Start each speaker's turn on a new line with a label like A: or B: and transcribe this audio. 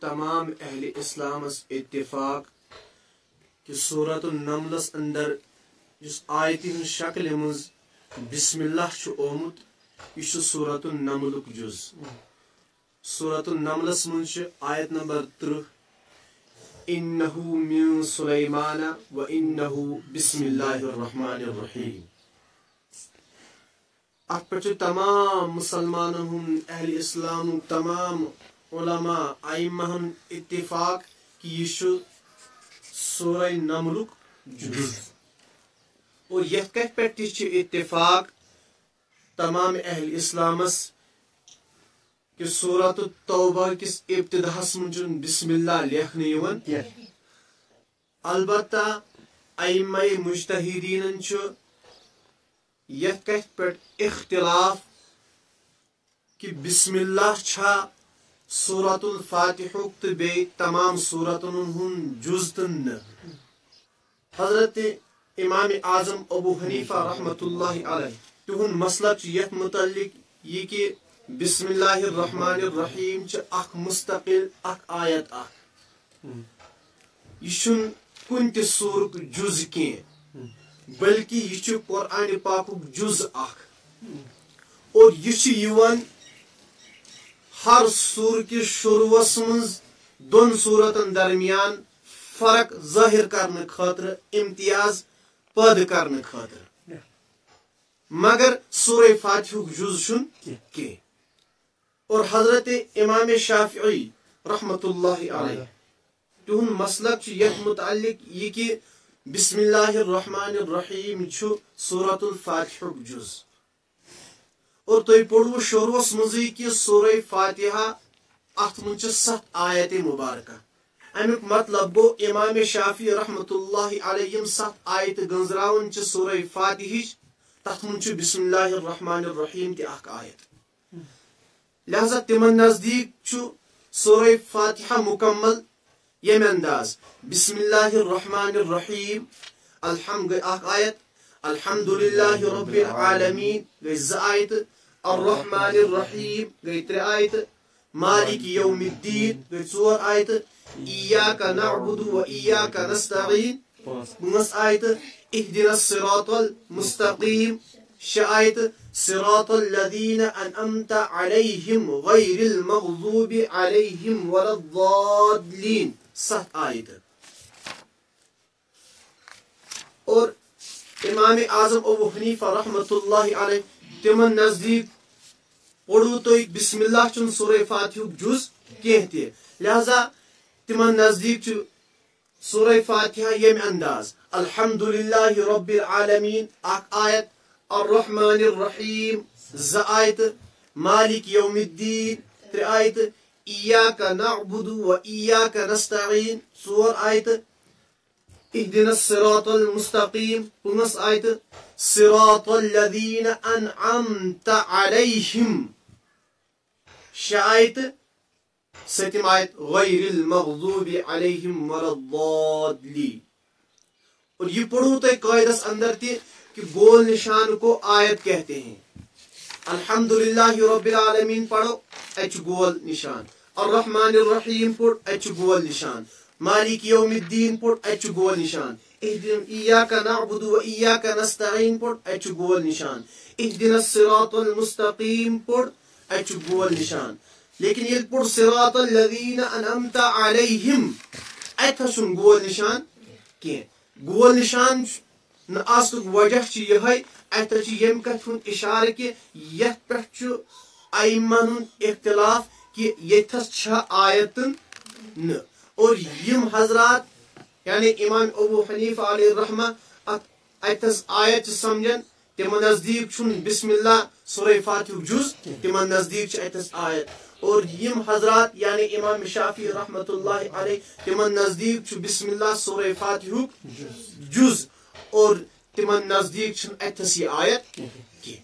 A: تمام اہل اسلام اتفاق کہ سورۃ النملس اندر جس آیت ہن شکل مز بسم اللہ آمت یہ سورۃ النمل جز سورۃ النملس مز آیت نمبر 30 انہ من سلیمان و انہ بسم اللہ الرحمن الرحیم ات پہ تمام مسلمانن ہند اہل اسلام تمام علماء ائمہ اتفاق کہ یہ سورہ نملک جز اور یت کت پہ اتفاق تمام اہل اسلامس کہ سورۃ التوبہ کس ابتداس من بسم اللہ لکھن البتہ ائمہ مجتہدین یت کت پہ اختلاف کہ بسم اللہ چھا سورۃ الفاتحہ تو بی تمام سورتن ہند جز تو حضرت امام اعظم ابو حنیفہ رحمۃ اللہ علیہ تہند مسلک یت متعلق یہ کہ بسم اللہ الرحمن الرحیم اخ مستقل اخ آیت اخ یہ کن تہ سورک جز کی بلکہ یہ قرآن پاک جز اخ اور یہ ہر سور کے شروعس مز دون صورتن درمیان فرق ظاہر کرنے خاطر امتیاز پید کرنے خاطر مگر سورہ فاتحہ جز کی اور حضرت امام شافعی رحمۃ اللہ علیہ تہند مسلک یت متعلق یہ کہ بسم اللہ الرحمن الرحیم سورۃ الفاتحہ جز اور تھی پڑو شروعس مزی کہ سورہ فاتحہ ات من 7 آیت مبارکہ امیک مطلب گو امام شافعی رحمۃ اللہ علیہ 7 آیت گنزراون سورہ فاتحہ تت من بسم اللہ الرحمن الرحیم تہ اخ آیت لہذا تمن نزدیک سورہ فاتحہ مکمل یم انداز بسم اللہ الرحمن الرحیم الحمد اخ آیت الحمد للہ رب العالمین گئی 2 آیت الرحمن الرحیم گئی 3 آیت مالک یوم الدین گئی 4 آیت ایاک نعبد و ایاک نستعین 5 آیت اهدنا الصراط المستقیم 6 آیت صراط الذین انعمت علیہم غیر المغضوب علیہم ولا الضالین 7 آیت اور امام اعظم ابو حنیفہ رحمۃ اللہ علیہ تمن نزدیک پڑو تھی بسم اللہ چن سورہ فاتحہ جز کی لہذا تمن نزدیک سورہ فاتحہ یم انداز الحمد للہ رب العالمین اخ آیت الرحمن الرحیم 2 آیت مالک یوم الدین 3 آیت ایاک نعبد و ایاک نستعین 4 آیت اهدنا الصراط المستقیم 5 آیت صراط الذین انعمت علیہم 6 آیت 7 آیت غیر المغضوب علیہم ولا الضالین اور یہ پڑھو تو قاعدس اندر تھی کہ گول نشان کو آیت کہتے ہیں الحمدللہ رب العالمین پڑھو اچ گول نشان الرحمن الرحیم پڑھ اچ گول نشان مالک یوم الدین پڑھ اچ گول نشان ایاک نعبد و ایاک نستعین پڑھ اچ گول نشان اهدنا الصراط المستقیم پڑھ اچ گول نشان لیکن یہ پڑھ صراط الذین انعمت علیہم اتھا سن گول نشان کی گول نشان آسک وجہ یہ اتھا یم کت اشارہ کہ یت پہ ائمہ اختلاف کہ یتھس چھا آیتن اور یم حضرات یعنی امام ابو حنیفہ علیہ الرحمہ اتھس آیت سمجھن تمن نزدیک بسم اللہ سورہ فاتحہ جز تمن نزدیک اتھس آیت اور یم حضرات یعنی امام شافعی رحمۃ اللہ علیہ تمن نزدیک بسم اللہ سورہ فاتحہ جز اور تمن نزدیک اتھس یہ آیت کی